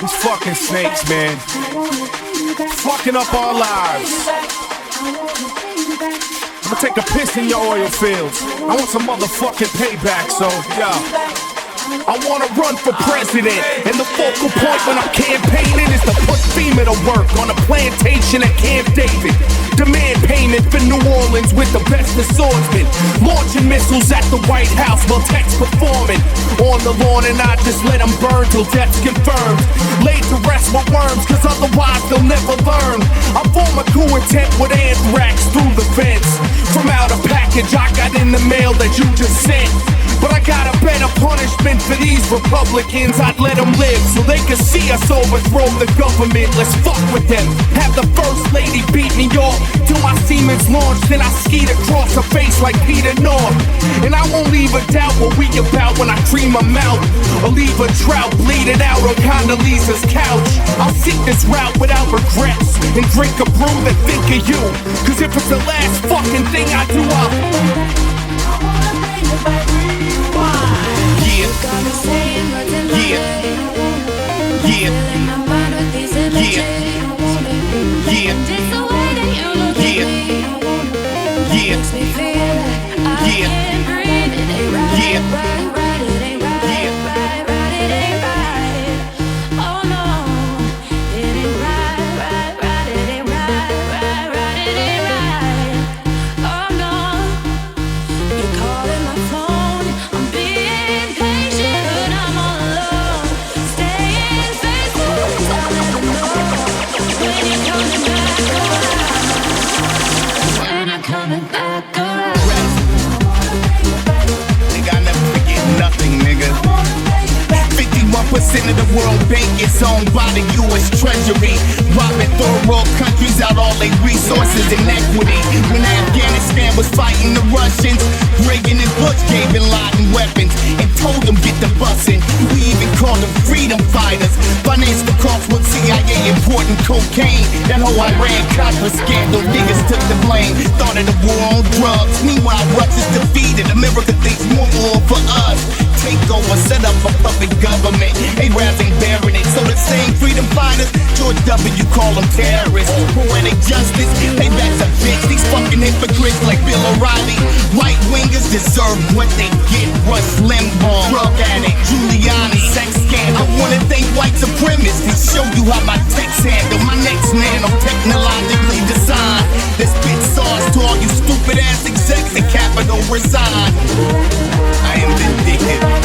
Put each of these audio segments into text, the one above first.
These fucking snakes, man. Fucking up our lives. I'm gonna take a piss in your oil fields. I want some motherfucking payback, so, yeah. I wanna run for president, and the focal point when I'm campaigning is to put FEMA to work on a plantation at Camp David. Demand payment for New Orleans with the best of swordsmen. Launching missiles at the White House while tech's performing on the lawn, and I just let them burn till death's confirmed. Laid to rest with worms, cause otherwise they'll never learn. I form a coup intent with anthrax through the fence. From out a package I got in the mail that you just sent. But I got a better punishment for these Republicans. I'd let them live so they can see us overthrow the government. Let's fuck with them. Have the first lady beat me off till my semen's launched. Then I skeet across her face like Peter North. And I won't leave a doubt what we about when I cream her mouth. Or leave a trout bleeding out on Condoleezza's couch. I'll seek this route without regrets and drink a brew that think of you. Cause if it's the last fucking thing I do, of the World Bank is owned by the U.S. Treasury. Robbing third world countries out all their resources and equity. When Afghanistan was fighting the Russians, Reagan and Bush gave Bin Laden weapons and told them get the bussin'. We even called them freedom fighters. Financed the cost with CIA importing cocaine. That whole Iran-Contra scandal, niggas took the blame. Started a war on drugs. Meanwhile, Russia's defeated. America thinks more for us. Take over, set up a puppet government. Arabs ain't bearing it. So the same freedom fighters, George W. call them terrorists. Poetic justice, payback's a bitch. These fucking hypocrites like Bill O'Reilly. Right wingers deserve what they get. Rush Limbaugh, drug addict, Giuliani, sex scandal. I wanna thank white supremacists to show you how my text handle. My next nano technologically designed. This spit sauce to all you stupid ass execs in Capitol resign. I am vindictive.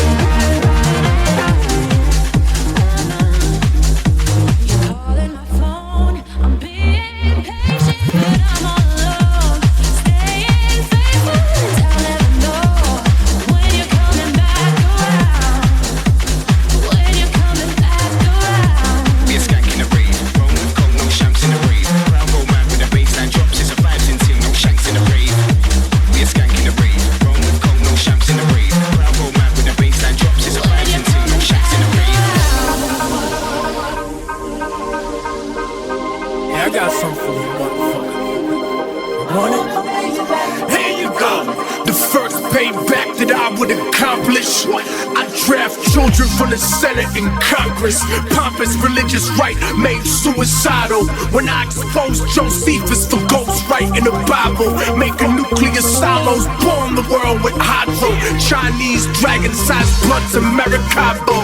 would accomplish. I draft children from the Senate and Congress. Pompous religious right made suicidal. When I exposed Josephus for ghostwriting the Bible, making nuclear silos, bomb the world with hydro. Chinese dragon-sized blunts and Maracaibo.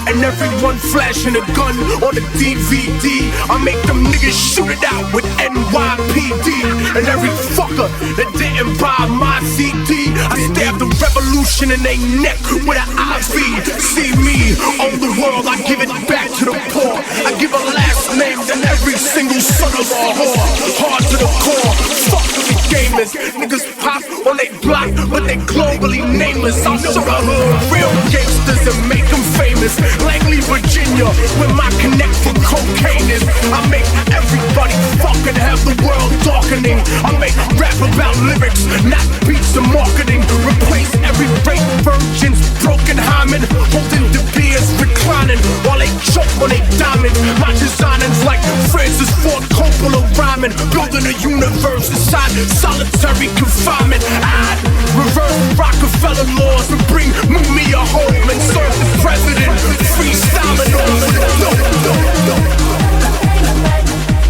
And everyone flashing a gun on the DVD. I make them niggas shoot it out with NYPD. And every fucker that didn't buy my CD, I stab the revolution in their neck with an IV. See me on the world, I give it back to the poor. I give a last name to every single son of a whore. Hard to the core, fuck with the gamers. Niggas pop on they block, but they globally nameless. I'll show the hood real gangsters and make them famous. Langley, Virginia, where my connect for cocaine is. I make everybody fucking have the world darkening. I make rap about lyrics, not beats and marketing. Replace every rape virgin's broken hymen, holding the beers, reclining while they choke on they diamond. My designing's like Francis Ford Coppola rhyming, building a universe inside solitary confinement. I'd reverse Rockefeller laws and bring Mumia home and serve the president, freestyling over the dope.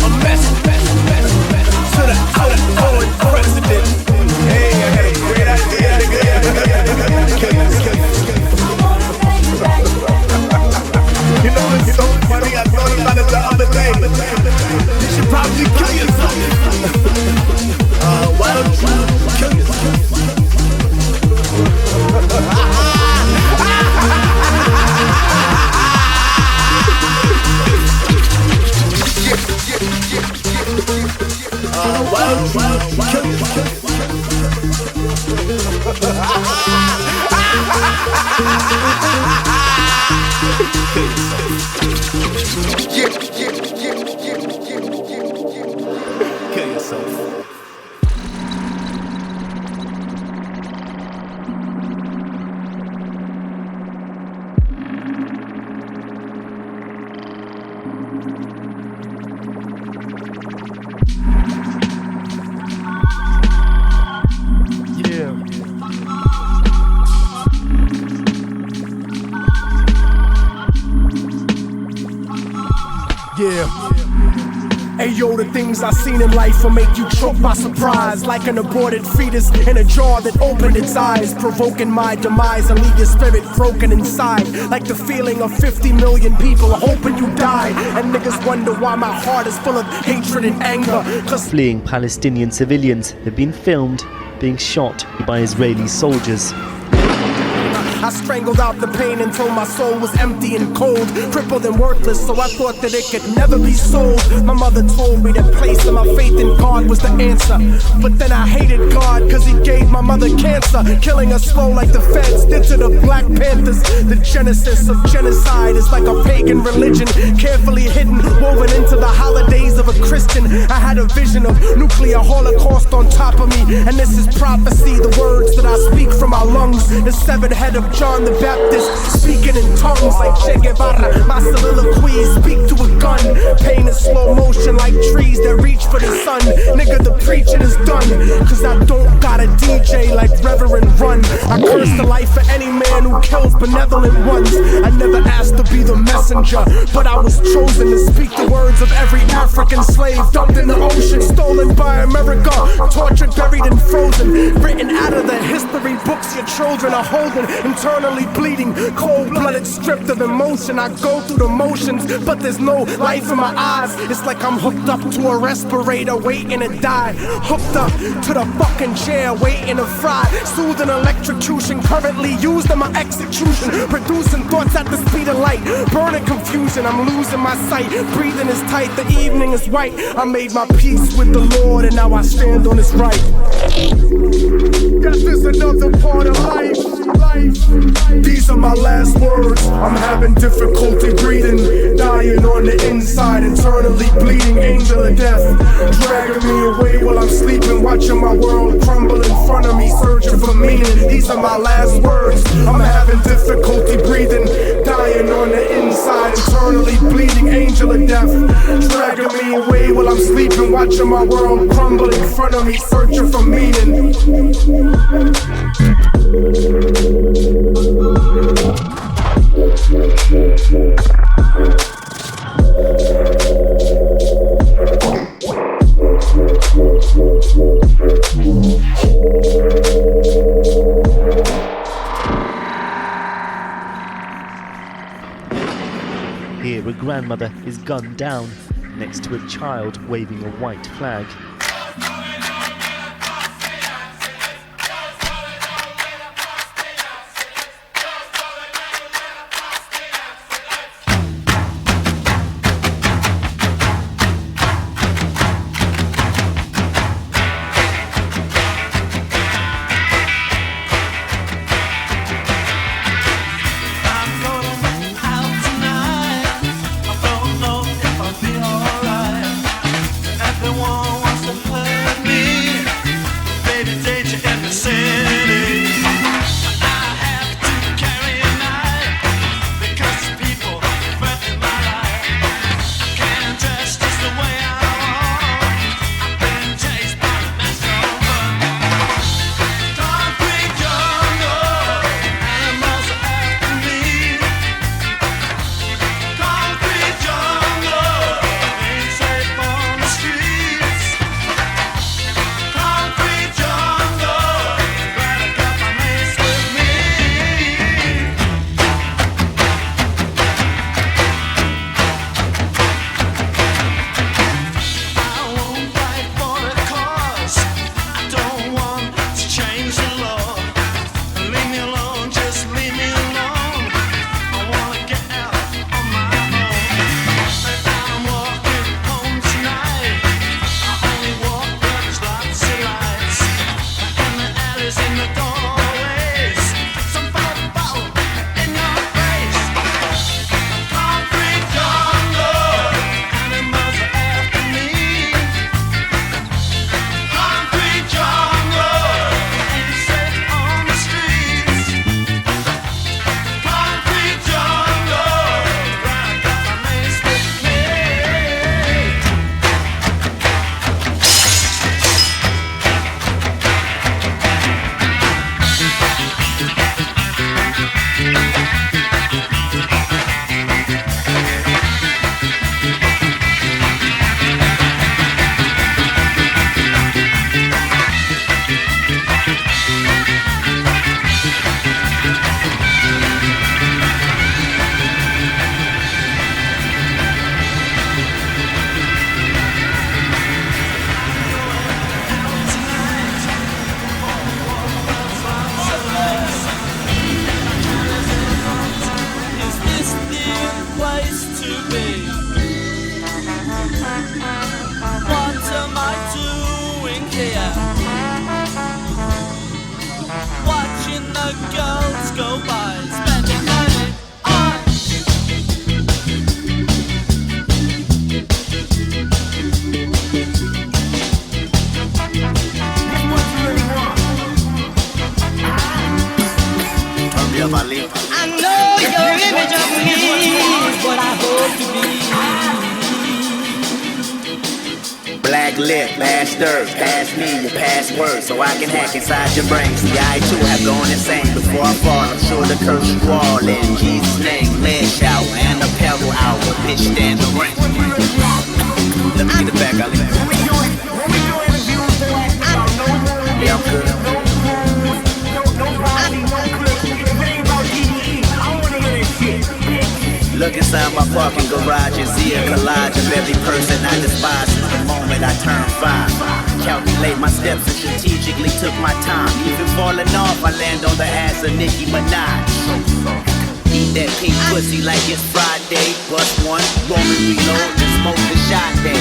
A mess to the outgoing president. Hey, I got a great idea, nigga. You know, it's so funny, I thought about it the other day. You should probably kill yourself. Why don't you kill yourself? Why don't you kill yourself? Kill yourself. Yeah. Ayo, the things I seen in life will make you choke by surprise. Like an aborted fetus in a jar that opened its eyes, provoking my demise and leave your spirit broken inside. Like the feeling of 50 million people hoping you die. And niggas wonder why my heart is full of hatred and anger. Fleeing Palestinian civilians have been filmed being shot by Israeli soldiers. I strangled out the pain until my soul was empty and cold, crippled and worthless, so I thought that it could never be sold. My mother told me that placing my faith in God was the answer, but then I hated God cause he gave my mother cancer, killing her slow like the feds did to the Black Panthers. The genesis of genocide is like a pagan religion, carefully hidden, woven into the holidays of a Christian. I had a vision of nuclear holocaust on top of me, and this is prophecy, the words that I speak from my lungs. The severed head of John the Baptist, speaking in tongues like Che Guevara. My soliloquies speak to a gun. Pain in slow motion like trees that reach for the sun. Nigga, the preaching is done, cause I don't got a DJ like Reverend Run. I curse the life of any man who kills benevolent ones. I never asked to be the messenger, but I was chosen to speak the words of every African slave dumped in the ocean, stolen by America, tortured, buried and frozen, written out of the history books your children are holding. Internally bleeding, cold-blooded, stripped of emotion. I go through the motions, but there's no life in my eyes. It's like I'm hooked up to a respirator, waiting to die. Hooked up to the fucking chair, waiting to fry. Soothing electrocution, currently used in my execution. Producing thoughts at the speed of light, burning confusion. I'm losing my sight, breathing is tight, the evening is white. I made my peace with the Lord, and now I stand on His right. Guess there's another part of life. These are my last words. I'm having difficulty breathing, dying on the inside, internally bleeding, angel of death, dragging me away while I'm sleeping, watching my world crumble in front of me, searching for meaning. These are my last words. I'm having difficulty breathing, dying on the inside, internally bleeding, angel of death, dragging me away while I'm sleeping, watching my world crumble in front of me, searching for meaning. Here, a grandmother is gunned down next to a child waving a white flag. Black lip, bastard, pass me your password so I can hack inside your brain. See, I too have gone insane. Before I fall, I'm sure to curse you all in Jesus' name. Lead shower and a pedal hour, bitch stand the ring. Let me get it back, Ali. Yeah, I'm good. Look inside my parking garage and see a collage of every person I despise since the moment I turned 5. Calculate my steps and strategically took my time. Even falling off, I land on the ass of Nicki Minaj. Eat that pink pussy like it's Friday. Bust one, roll and reload, and smoke the shot day.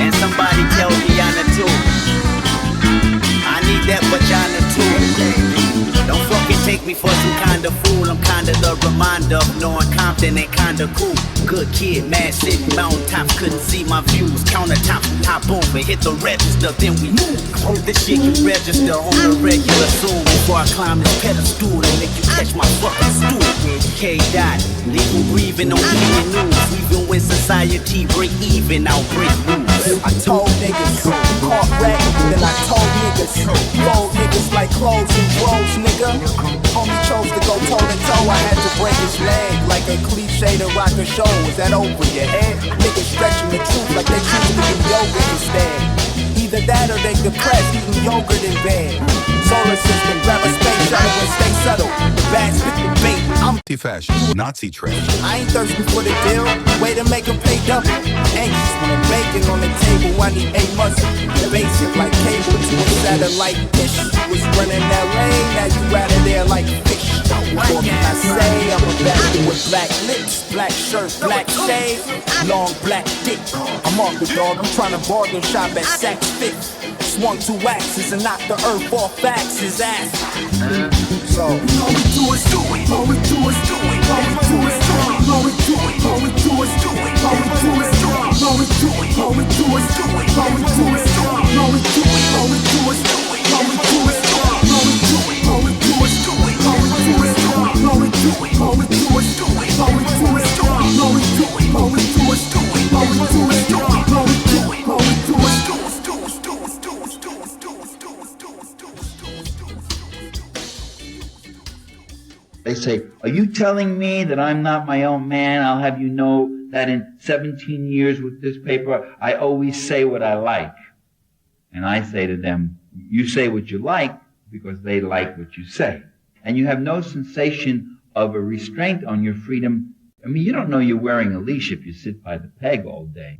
And somebody tell me I'm the two. I need that vagina too. Don't fucking take me for some kind of fool. I'm kinda the reminder of knowing Compton ain't kinda cool. Good kid, mad sitting mountaintops, couldn't see my views. Countertops, hop over, hit the register, then we move. Hope this shit can register on the regular soon. Before I climb this pedestal and make you catch my fucking stool. K.Dot, legal breathing on hearing news. Even when society break even, I'll break rules. I told niggas, caught wreck, then I told niggas, fold niggas like clothes and dros, nigga. Homie chose to go toe to toe, I had to break his leg like a cliche to rock a show. Is that over your head? Niggas stretching the truth like they choose to do yoga instead. Either that or they depressed, eating yogurt in bed. Solar system, grab a space shuttle and stay subtle. The bad spit the bait, I'm Anti-fashion, Nazi trash. I ain't thirsty for the deal, way to make them pay double. Anxious when I'm baking on the table, I need a muscle. Basic like cable to a satellite dish. Was running LA, now you out of there like fish. What can I say? I'm a bastard with black lips, black shirt, black shade, long black dick. I'm off the dog, I'm trying to bargain shop at Saks Fifth. Swung 2 axes and knocked the earth off Bax's ass. So all we do is do it, all we do is do it, all we do is do it, all we do it, all we do is do it, all we do is do it, all we do it, all we do is do it, all we do is do it, all we do it, all we do is do it, all we do is do it, all we do it, all we do is do it, all we do is do it, all we do it, all we do is do it, all we do is do it, all we do it, all we do is do it, all we do is do it, all we do it, all we do is do it. They say, are you telling me that I'm not my own man? I'll have you know that in 17 years with this paper, I always say what I like. And I say to them, you say what you like because they like what you say. And you have no sensation of a restraint on your freedom. I mean, you don't know you're wearing a leash if you sit by the peg all day.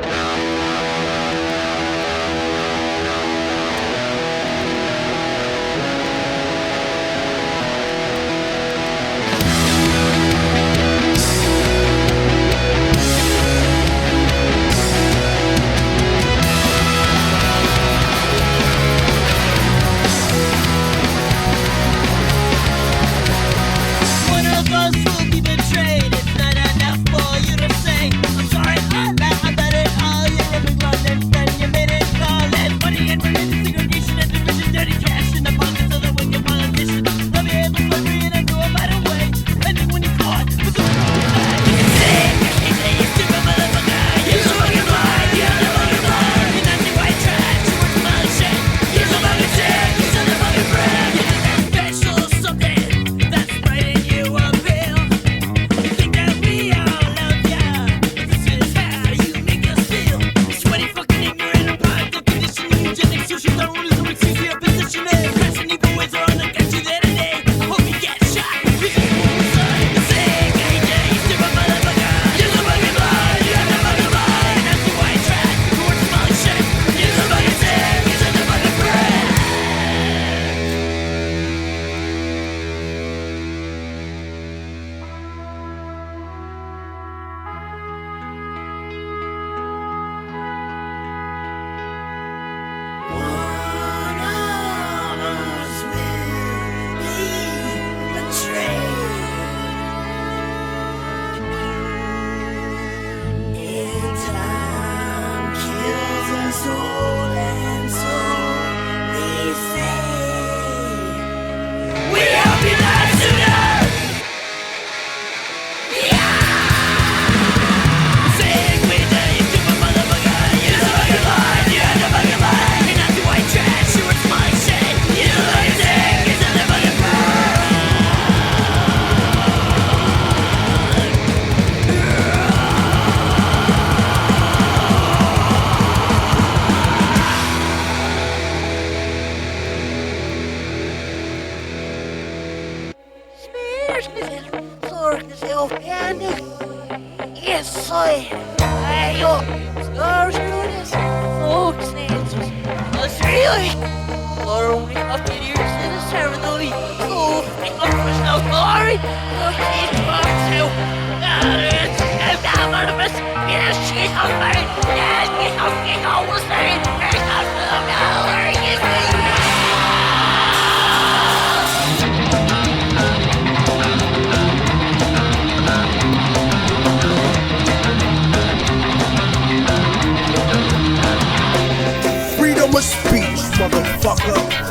Freedom of speech, motherfucker.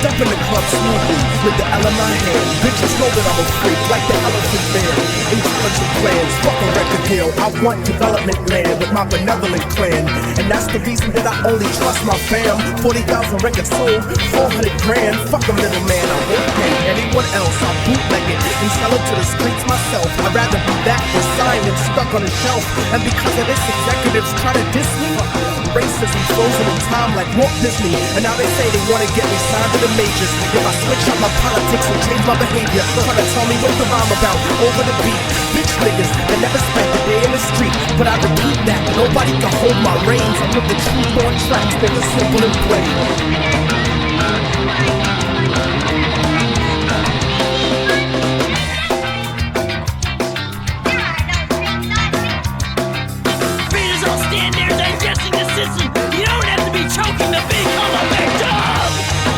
Step in the club smoothly with the L in my hand. Bitches know that I'm a freak like the elephant man. Intelligent plans, fuck a record deal. I want development land with my benevolent clan. And that's the reason that I only trust my fam. 40,000 records sold, 400 grand. Fuck a middleman, I won't pay anyone else. I'll bootleg it and sell it to the streets myself. I'd rather be that than signed and stuck on a shelf. And because of this, executives try to diss me. Racism frozen in time like Walt Disney. And now they say they wanna get me signed to the majors. If I switch up my politics and change my behavior, try to tell me what the rhyme about over the beat. Bitch niggas that never spent a day in the street. But I repeat that nobody can hold my reins. I put the truth on tracks, things are simple and plain. You don't have to be choking to become a victim.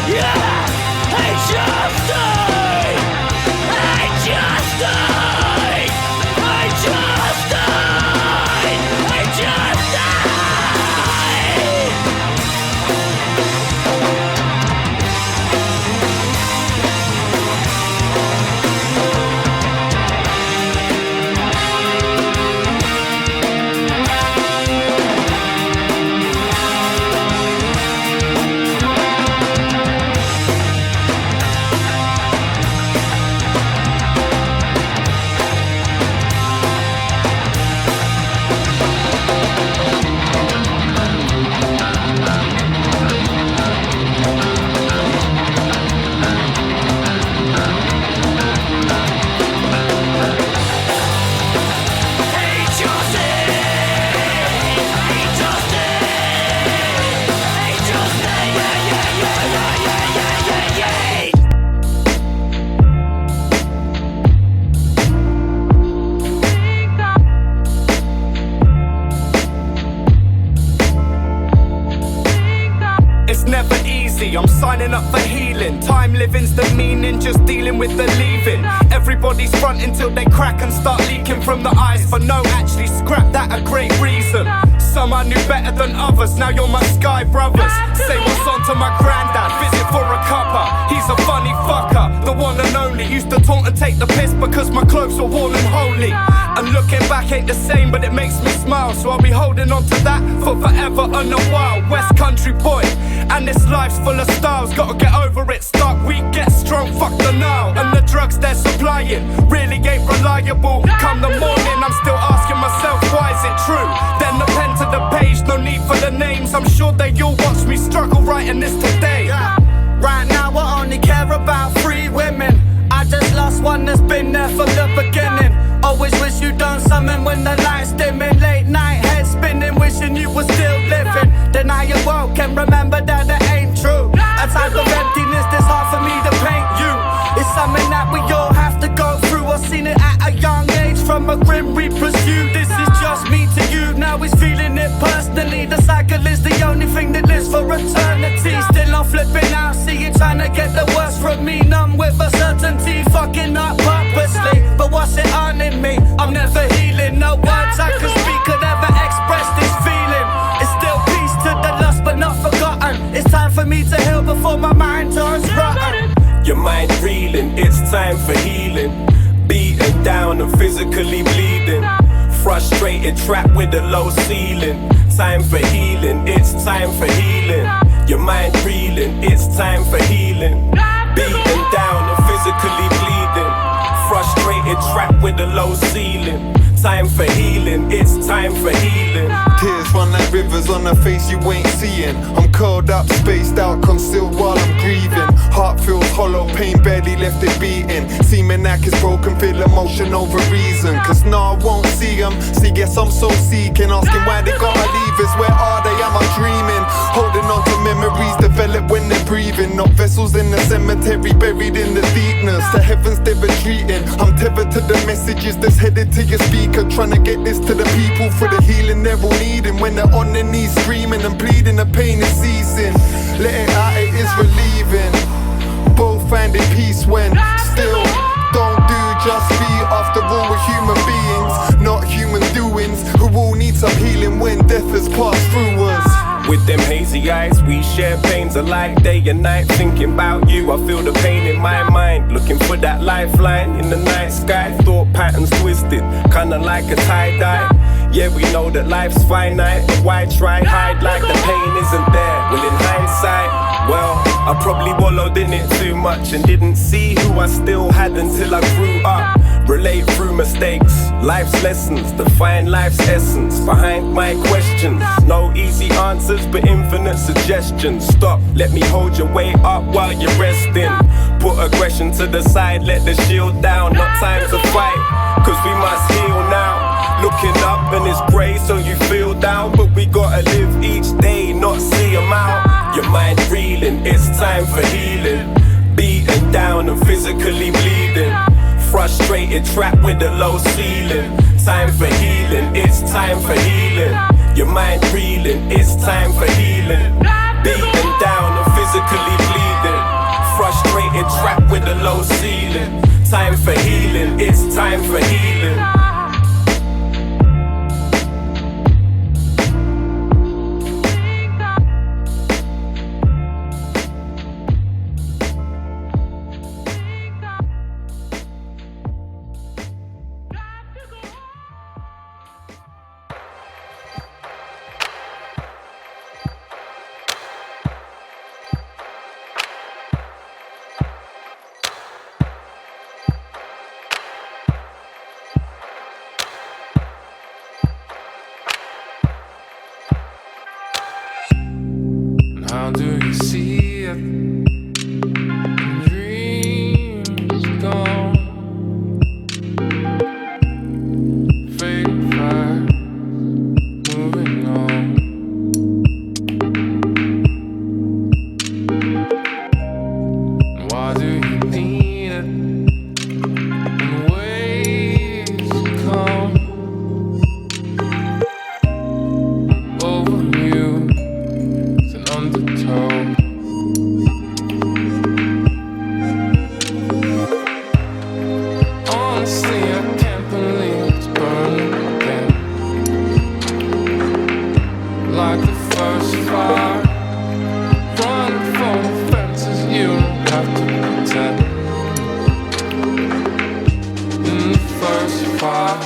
Yeah, hey Chante, hey Chante, hey Chante, hey Chante. I'm signing up for healing. Time living's the meaning, just dealing with the leaving. Everybody's fronting till they crack and start leaking from the eyes. For no, actually scrap that a great reason. Some I knew better than others, now you're my sky brothers. Say what's on to my granddad, visit for a cuppa. He's a funny fucker, the one and only. Used to taunt and take the piss because my clothes were worn and holy. And looking back ain't the same, but it makes me smile. So I'll be holding on to that for forever and a while. West Country boy, and this life's full of styles. Gotta get over it, start weak, get strong, fuck the now. And the drugs they're supplying really ain't reliable. Come the morning, I'm still asking myself, why is it true? Then the pen to the page, no need for the names. I'm sure they all watch me struggle writing this today. Right now I only care about 3 women. I just lost one that's been there from the beginning. Always wish you done something when the light's dimming. Late night head spinning, wishing you were still living. Then I awoke and remember that it ain't true. A type of emptiness that's hard for me to paint you. It's something that we all have to go through. I've seen it at a young age from a grim we pursue. This is just me to you, now he's feeling it personally. The cycle is the only thing that lives for eternity. Still I'm flipping out, see it trying to get the worst from me. Numb with a certainty, fucking up purposely. But what's it earning me? I'm never healing. No words I could speak could ever express this feeling. It's still peace to the lost but not forgotten. It's time for me to heal before my mind turns rotten. Your mind reeling, it's time for healing. Beaten down and physically bleeding. Frustrated, trapped with a low ceiling. Time for healing, it's time for healing. Your mind reeling, it's time for healing. Beaten down and physically bleeding. Frustrated, trapped with a low ceiling. Time for healing, it's time for healing. Tears run like rivers on a face you ain't seeing. I'm curled up, spaced out, concealed while I'm grieving. Heart feels hollow, pain barely left it beating. Seeming like it's broken, feel emotion over reason. Cause no, I won't see them. See, guess I'm so seeking. Asking why they gotta leave us. Where are they? Am I dreaming? Holding on to memories develop when they're breathing. Not vessels in the cemetery, buried in the deepness. The heavens they're retreating. I'm tethered to the messages that's headed to your speaker. Trying to get this to the people for the healing they're all needing. When they're on their knees screaming and pleading, the pain is ceasing. Let it out, it is relieving. Both finding peace when still don't do just be. After all, we're human beings, not human doings, who all need some healing when death has passed through us. With them hazy hazy eyes. We share pains alike, day and night. Thinking about you, I feel the pain in my mind. Looking for that lifeline in the night sky. Thought patterns twisted, kinda like a tie-dye. Yeah, we know that life's finite, but why try hide like the pain isn't there? Well, in hindsight, well, I probably wallowed in it too much and didn't see who I still had until I grew up. Relate through mistakes, life's lessons, define life's essence behind my questions. No easy answers, but infinite suggestions. Stop, let me hold your weight up while you're resting. Put aggression to the side, let the shield down. Not time to fight, cause we must heal now. Looking up and it's grey, so you feel down, but we gotta live each day, not see them out. Your mind reeling, it's time for healing. Beaten down and physically bleeding. Frustrated, trapped with a low ceiling. Time for healing, it's time for healing. Your mind reeling, it's time for healing. Beaten down and physically bleeding. Frustrated, trapped with a low ceiling. Time for healing, it's time for healing. How do you see it? Dreams gone, fading fast, moving on. Why do you need it? When waves come over you. Undertow. Honestly, I can't believe it's burning again. Like the first fire, running for the fences, you don't have to pretend. In the first fire.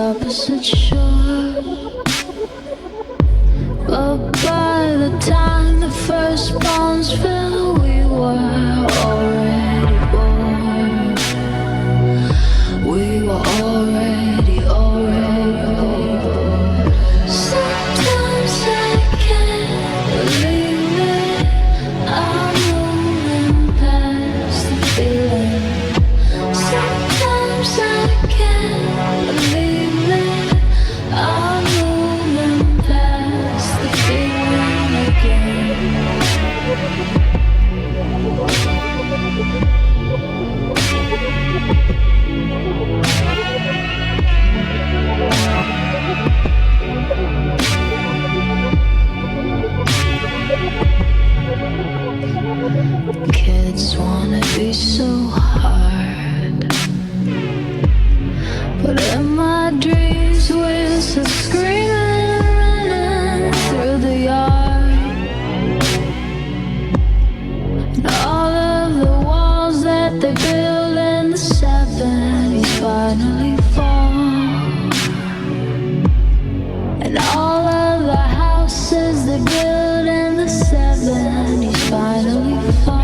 opposite shore. But by the time the first bones fell, we were already born. We were already born. Sometimes I can't believe it. I'm moving past the feeling. Sometimes I can't believe it. I'm moving past the feeling again. Kids wanna be so hard, but in my dreams we're so screaming and running through the yard. And all of the walls that they built in the 70s finally fall. And all of the houses they built in the 70s finally fall.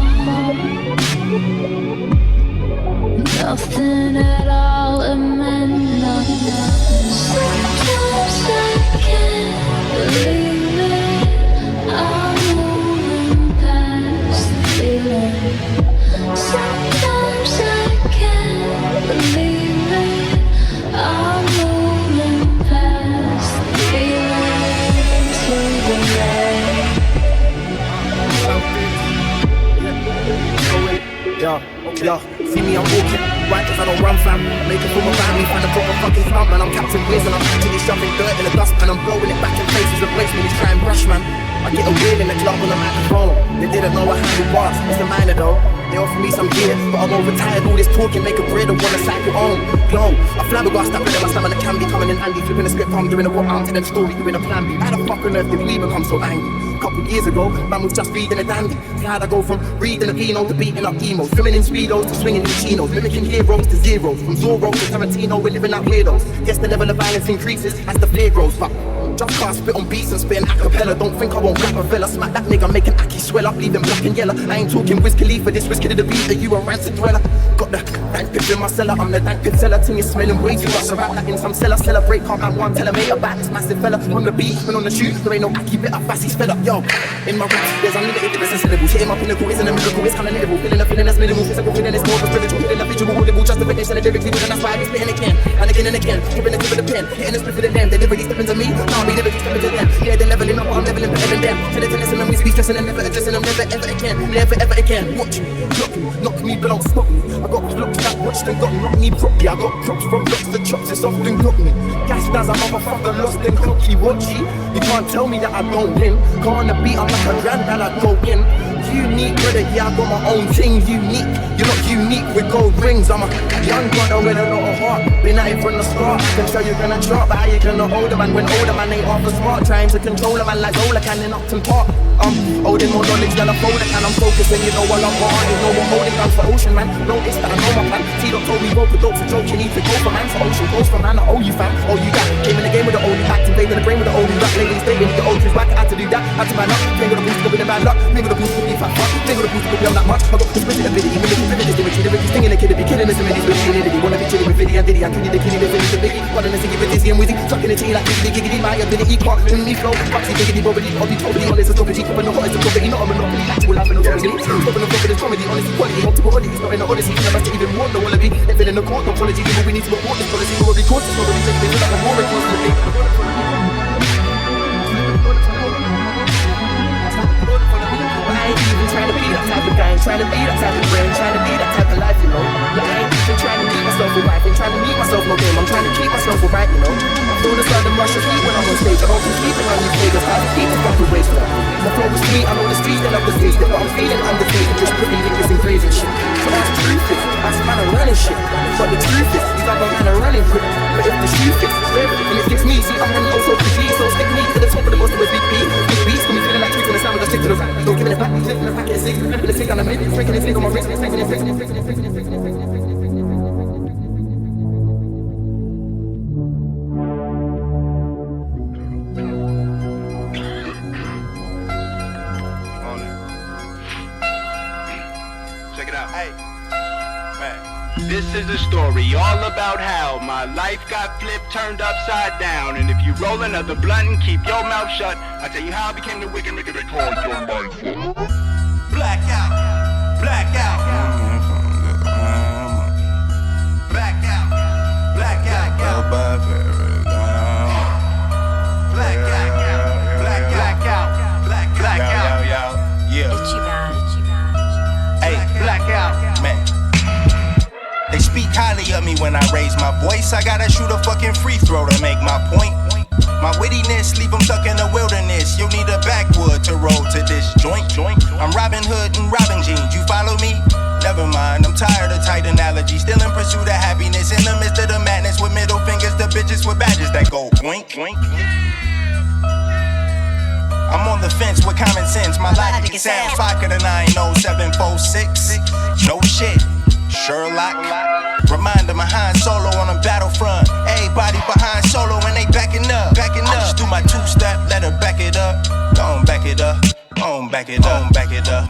Nothing at all, it meant nothing. Sometimes I can't believe it. I'm moving past the feeling. Sometimes I can't believe it. I'm moving past the feeling to the night. Yeah, see me, I'm walking, right, cause I don't run, fam. Make a film around me, find a proper fucking stunt, man. I'm Captain Wiz and I'm actually shoving dirt in the dust, and I'm blowing it back in faces of waste when he's trying brush, man. I get a wheel in the club on the microphone. They didn't know I handle bars, it's the minor though. They offer me some gear, but I'm overtired. All this talking, make a bread and wanna cycle on. Yo, I flabbergasted that rhythm, I slam on the can be coming in handy. Flipping the script, I'm doing a what I'm telling the story, doing a plan B. How the fuck on earth did we become so angry? Couple years ago, man was just reading a dandy. See how'd I go from reading a Vino to beating up emos, swimming in speedos to swinging in chinos, mimicking heroes to zeros, from Zorro to Tarantino, we're living out weirdos. Guess the level of violence increases as the fear grows, but just can't spit on beats and spit an acapella. Don't think I won't rap a fella. Smack that nigga, make an Aki swell up, leave them black and yellow. I ain't talking Wiz Khalifa, this Wiz Kid of the beat that you a rancid dweller. Got the dank pips in my cellar, I'm the dank pip seller. Ting is smelling way too much, I rap that in some cellar. Celebrate, can't man one, tell him ain't about this massive fella. On the beat, and on the shoot, there ain't no Aki bit of fast, he's fed up, yo. In my rap, there's unlimited difference in syllables. Hitting my pinnacle isn't a miracle, it's kinda literal. Feeling a feeling that's minimal, physical feeling is more of a spiritual. Feeling a visual, audible, justification and lyrically, and that's why I be spitting again, and again and again. Giving the tip of the pen, hitting the split for the them. They literally stepping to me, can't be literally stepping to them. Yeah, they're leveling up, I'm leveling better than them. Tell it to listen, I'm easy, be stressing and never addressing them, never ever again. Never ever again. Watch me, look me, knock me, but don't stop me. I got flocks that watched and got knocked me properly. I got props from blocks to chops, it's often got me. Gas does a motherfucker lost and cocky, watchy. You can't tell me that I don't win. Go on the beat, I'm like a granddad, I go in. Unique, brother, yeah, I got my own thing, unique. You're not unique with gold rings. I'm a young brother with a lot of heart. Been at it from the start. Can tell you're gonna drop, but how you gonna hold a man when older man ain't half as smart? Trying to control a man like Zola can in Upton Park. Holding more knowledge than a folder can. I'm focusing, you know what I'm on. Ain't no more holding guns for ocean, man. Notice that I know my plan. T-Dot told me rope with dope's a joke. You need to go for man. For ocean, goes for man. I owe you, fam. Oh, you got came in the game with the oldie, activating the brain with the oldie rap. Ladies, they need the old truth back. I had to do that. Had to man up. Playing with the boost, with the bad luck. Playing with the boost, with the fat fuck. Playing with the boost, with the that much. I got the split ability. Mimicking vividity, mimicking the stinging the kid. Be killing the similes with humidity. Wanna be chilling with Viddy and Diddy. I kill you, the kitty, the Viddy, the Biggie. Running the city with Dizzy and Wizzy. Sucking the tea like giggity, giggity. My ability can't win me flow. Foxy, giggity, bobbity. I'll be totally honest. It's stupid. Keeping the hottest of property. Not a monopoly. Actual life and authority. Stopping the profit is comedy. Honest equality. Multiple bodies. Not in the odyssey. Never to even want the wallaby. If in the court, no apology. People we need to report this policy. We'll be cautious. Not really taking it like a war responsibility. Trying to be that type of guy, trying to be that type of brain, trying to be that type of life, you know. Like I ain't even trying to meet myself with wife, ain't trying to meet myself no game. I'm trying to keep myself right, you know. I feel the sudden rush of heat when I'm on stage. I don't keep it on these figures, how to keep the fucking waste. The flow was sweet, I'm on the street, then up the stage. But I'm feeling understated, just putting niggas in crazy shit. So that's the truth is, that's man are running shit. But the truth is, these other men are running quick. But if the shoe fits, and it fits me, see I'm running also for G. So stick me to the top of the most of the big beats. Got me feeling like tweaking the sound, just stick to the fact. Don't give it a back, flip the packet, six. The stick on the maybe freaking the stick on my wrist. Check it out. Hey, man. This is a story all about how my life got flipped, turned upside down. And if you roll another blunt and keep your mouth shut, I'll tell you how I became the wicked nigga they call your life. Blackout, blackout, blackout, blackout, blackout, blackout, yeah. Hey, blackout, man. They speak highly of me when I raise my voice. I gotta shoot a fucking free throw to make my point. My wittiness, leave them stuck in the wilderness. You'll need a backwood to roll to this joint. I'm Robin Hood and Robin Jeans. You follow me? Never mind, I'm tired of tight analogies. Still in pursuit of happiness in the midst of the madness. With middle fingers to bitches with badges that go boink. I'm on the fence with common sense. My logic is sound. 5 to 90746. No shit. Sherlock. Reminder my Han Solo on a battlefront. Everybody behind Solo and they backing up. I just do my two-step, let her back it up. Don't back it up. Don't back it up. Back it up.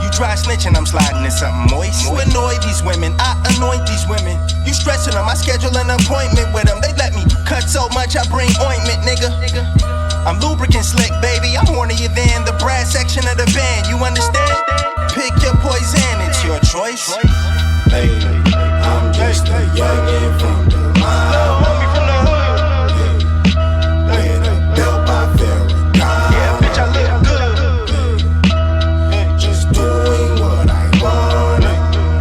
You try snitching, I'm sliding in something moist. You annoy these women, I anoint these women. You stressing them, I schedule an appointment with them. They let me cut so much, I bring ointment, nigga. I'm lubricant slick, baby. I'm hornier than the brass section of the band. You understand? Pick your poison, it's your choice. Hey, I'm just a youngin' from the line. Little homie from the hood. With a belt by Farrakhan. Yeah, bitch, I look good. Just doing what I wanna.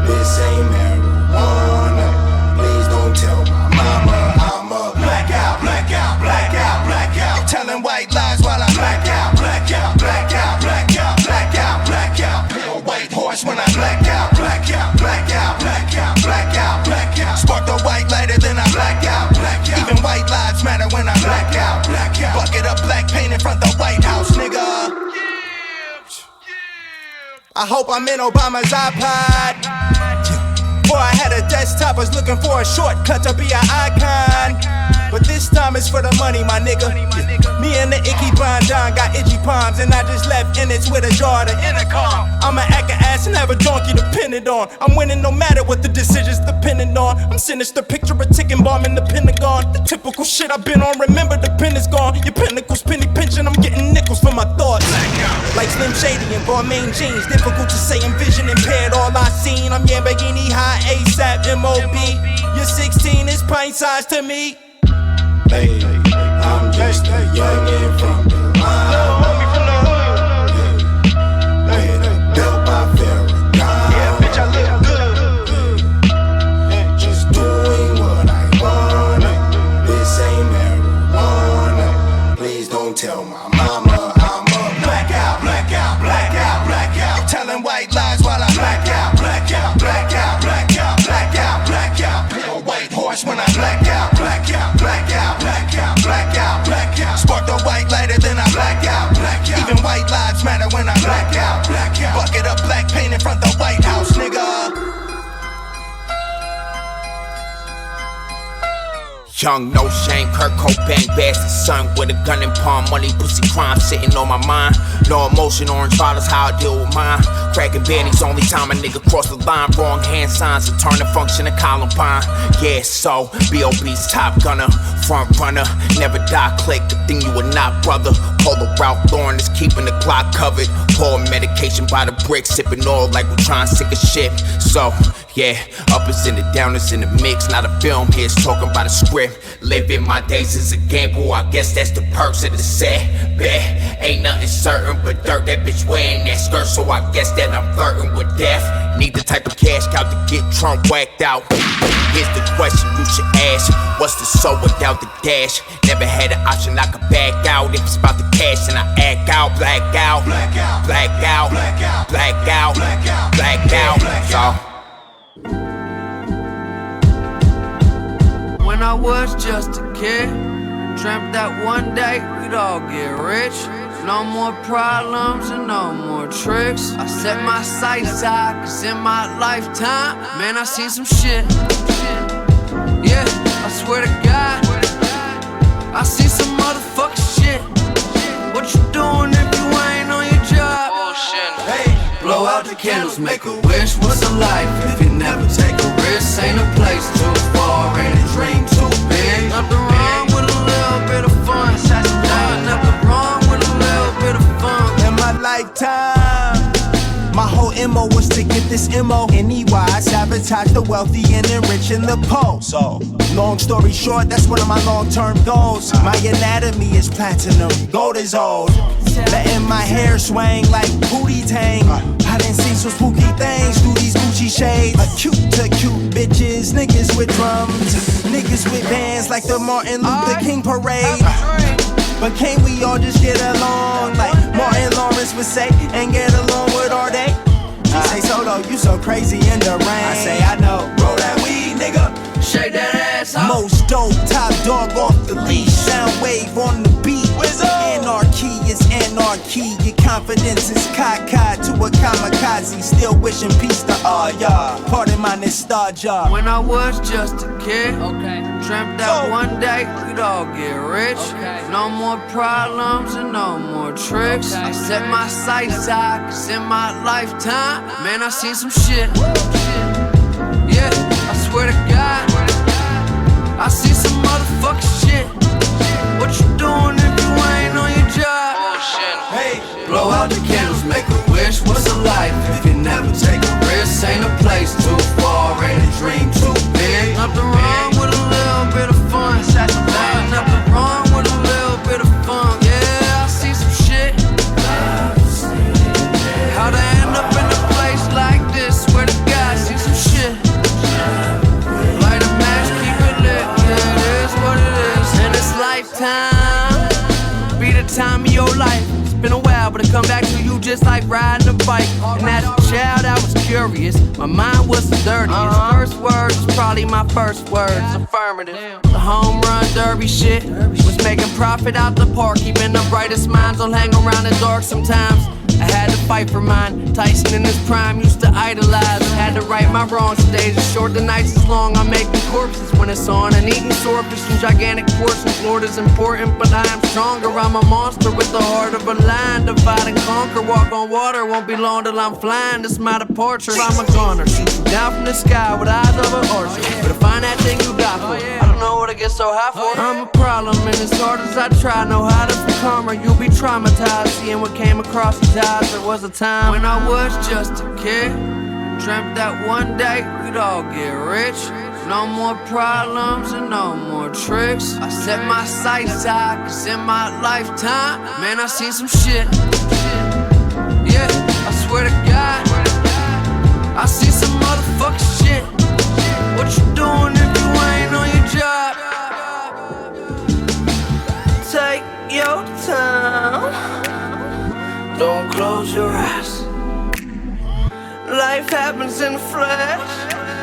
This ain't marijuana. Please don't tell my mama I'm a blackout, blackout, blackout, blackout. You telling white lies while I blackout, blackout, blackout, blackout, blackout, blackout. Pale white horse when I blackout, blackout, blackout, blackout, blackout, blackout. Spark the white lighter, then I blackout, blackout. Even white lives matter when I blackout, blackout. Bucket up black paint in front the White House, nigga. I hope I'm in Obama's iPod. Before I had a desktop, was looking for a shortcut to be an icon. But this time it's for the money, my nigga. Me and the icky Bondon got itchy palms, and I just left in it with a jar to intercom. I'ma act an ass and have a donkey dependent on. I'm winning no matter what the decisions dependent on. I'm sinister, picture a ticking bomb in the Pentagon. The typical shit I've been on, remember the pen is gone. Your pinnacles, penny pinching, I'm getting nickels for my thoughts. Like Slim Shady and Balmain jeans, difficult to say, I'm vision impaired, all I seen. I'm Lamborghini high, ASAP, MOB. You're 16, it's pint size to me. Hey, I'm just a youngin' from the line. Little homie from the hood. With a belt by Farrakhan. Yeah, bitch, I look good. Just doing what I wanna. This ain't marijuana. Please don't tell my mama I'm a blackout, blackout, blackout, blackout. Telling white lies while I blackout, blackout, blackout, blackout, blackout, blackout. Pale white horse when I blackout, blackout, blackout, blackout, blackout, blackout. Spark the white lighter, then I blackout, blackout. Even white lives matter when I blackout, blackout. Bucket up black paint in front the White House, nigga. Young, no shame, Kurt Cobain, bastard son with a gun in palm, money, pussy, crime sitting on my mind. No emotion, orange bottles, how I deal with mine. Cracking bandies, only time a nigga cross the line. Wrong hand signs, return to function of Columbine. Yeah, so, B.O.B.'s top gunner, front runner, never die, click, the thing you are not, brother. Polo Ralph Lauren is keeping the clock covered. Pour medication by the brick, sipping oil like we're trying to sink a ship. So, yeah, uppers and the downers in the mix, not a film, here's talking about a script. Living my days as a gamble, I guess that's the perks of the set. Bet, ain't nothing certain but dirt, that bitch wearing that skirt, so I guess that I'm flirting with death. Need the type of cash cow to get Trump whacked out. Here's the question you should ask, what's the soul without the dash? Never had an option I could back out. If it's about the cash and I act out, black out, black out, black out, black out, black out, black out, black out, so. When I was just a kid, dreamt that one day we'd all get rich. No more problems and no more tricks. I set my sights high, cause in my lifetime, man, I seen some shit. Yeah, I swear to God, I see some motherfucking shit. What you doing if you ain't on your job? Bullshit. Hey, blow out the candles, make a wish. What's a life if you never take a risk? Ain't a place too far, ain't a dream too big. Nothing wrong with a little bit of fun. Nothing wrong with a little bit of fun. In my lifetime, my whole MO was to get this MO anywise, sabotage the wealthy and enriching the poor. So, long story short, that's one of my long-term goals. My anatomy is platinum, gold is old. Letting my hair swing like booty tang. I done seen some spooky things through these Gucci shades. Cute to cute bitches, niggas with drums, niggas with bands like the Martin Luther King parade. But can't we all just get along like Martin Lawrence would say and get along with all day? She say solo, you so crazy in the rain. I say I know, roll that weed, nigga. Shake that ass up. Most dope, top dog off the leash. Sound wave on the beat. Anarchy is anarchy. Your confidence is cockeyed to a kamikaze. Still wishing peace to all y'all. Pardon my nostalgia. When I was just a kid, dreamt that one day we'd all get rich. No more problems and no more tricks. I set my sights high, cause in my lifetime, man, I seen some shit. Yeah, I swear to God, I see some motherfucking shit. What you doing if you ain't on your job? Hey, blow out the candles, make a wish. What's a life if you never take a risk? Ain't a place too far, ain't a dream too big. Nothing wrong with a little bit of fun. Nothing wrong with a little bit of fun. Yeah, I see some shit. How to end up in a place like this? Swear to God, I see some shit. Light a match, keep it lit. Yeah, it is what it is. In this lifetime, be the time of your life. It's been a while, but I come back to you just like riding a bike. And as a child, I was curious. My mind was the dirtiest. First words was probably my first words. Affirmative. The home run derby shit was making profit out the park. Even the brightest minds will hang around the dark sometimes. I had to fight for mine. Tyson in his prime used to idolize. Had to right my wrongs. Days are short, the nights is long. I'm making corpses when it's on. And eating swordfish in gigantic portions. Florida's important, but I am stronger. I'm a monster with the heart of a lion. Divide and conquer. Walk on water, won't be long till I'm flying. This is my departure. I'm a gunner. Shoot you down from the sky with eyes of an archer. But to find that thing you got for, I don't know what I get so high for. I'm a problem, and as hard as I try, know how to become her. You'll be traumatized, seeing what came across your eyes. There was a time when I was just a kid, dreamt that one day we'd all get rich. No more problems and no more tricks. I set my sights high, cause in my lifetime, man, I seen some shit. Yeah, I swear to God, I see some motherfucking shit. What you doing if you ain't on your job? Take your time. Don't close your eyes. Life happens in the flash,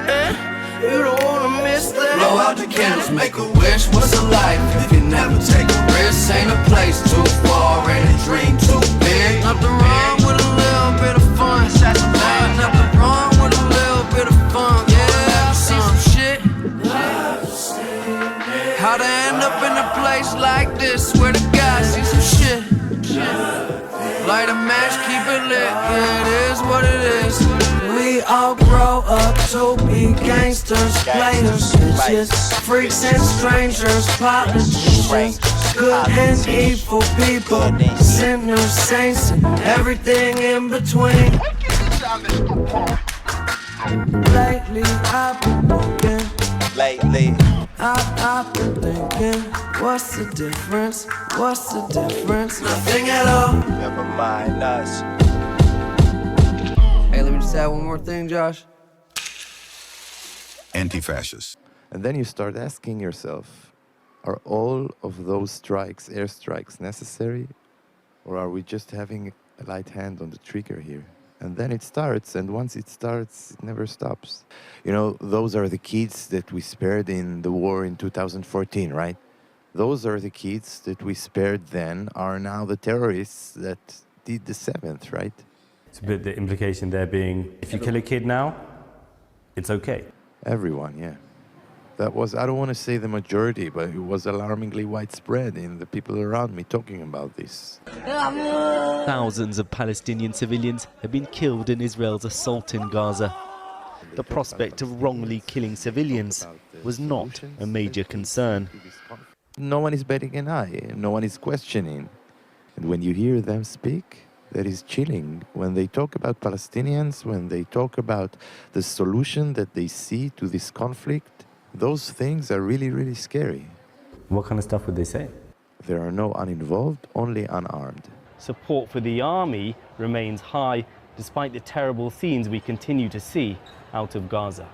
and you don't wanna miss that. Blow out the candles, make a wish. What's a life if you never take a risk? Ain't a place too far, ain't a dream too big. Nothing wrong with a little bit of fun. Nothing wrong with a little bit of fun. Yeah, I see some shit. How to end up in a place like this? Swear to God, I see some shit. Light a match, keep it lit, yeah, it is what it is. We all grow up to be gangsters, players, bitches, freaks and strangers, politicians, good and evil people, sinners, saints, and everything in between. Lately I've been thinking. I've been thinking, what's the difference? What's the difference? Nothing at all. Never mind us. Hey, let me just add one more thing, Josh. Anti-fascist. And then you start asking yourself, are all of those strikes, airstrikes, necessary? Or are we just having a light hand on the trigger here? And then it starts, and once it starts, it never stops. You know, those are the kids that we spared in the war in 2014, right? Those are the kids that we spared then are now the terrorists that did the 7th, right? It's a bit the implication there being, if you kill a kid now, it's okay. Everyone, yeah. That was, I don't want to say the majority, but it was alarmingly widespread in the people around me talking about this. Thousands of Palestinian civilians have been killed in Israel's assault in Gaza. The prospect of wrongly killing civilians was not a major concern. No one is batting an eye, no one is questioning. And when you hear them speak, that is chilling. When they talk about Palestinians, when they talk about the solution that they see to this conflict, those things are really, really scary. What kind of stuff would they say? There are no uninvolved, only unarmed. Support for the army remains high despite the terrible scenes we continue to see out of Gaza.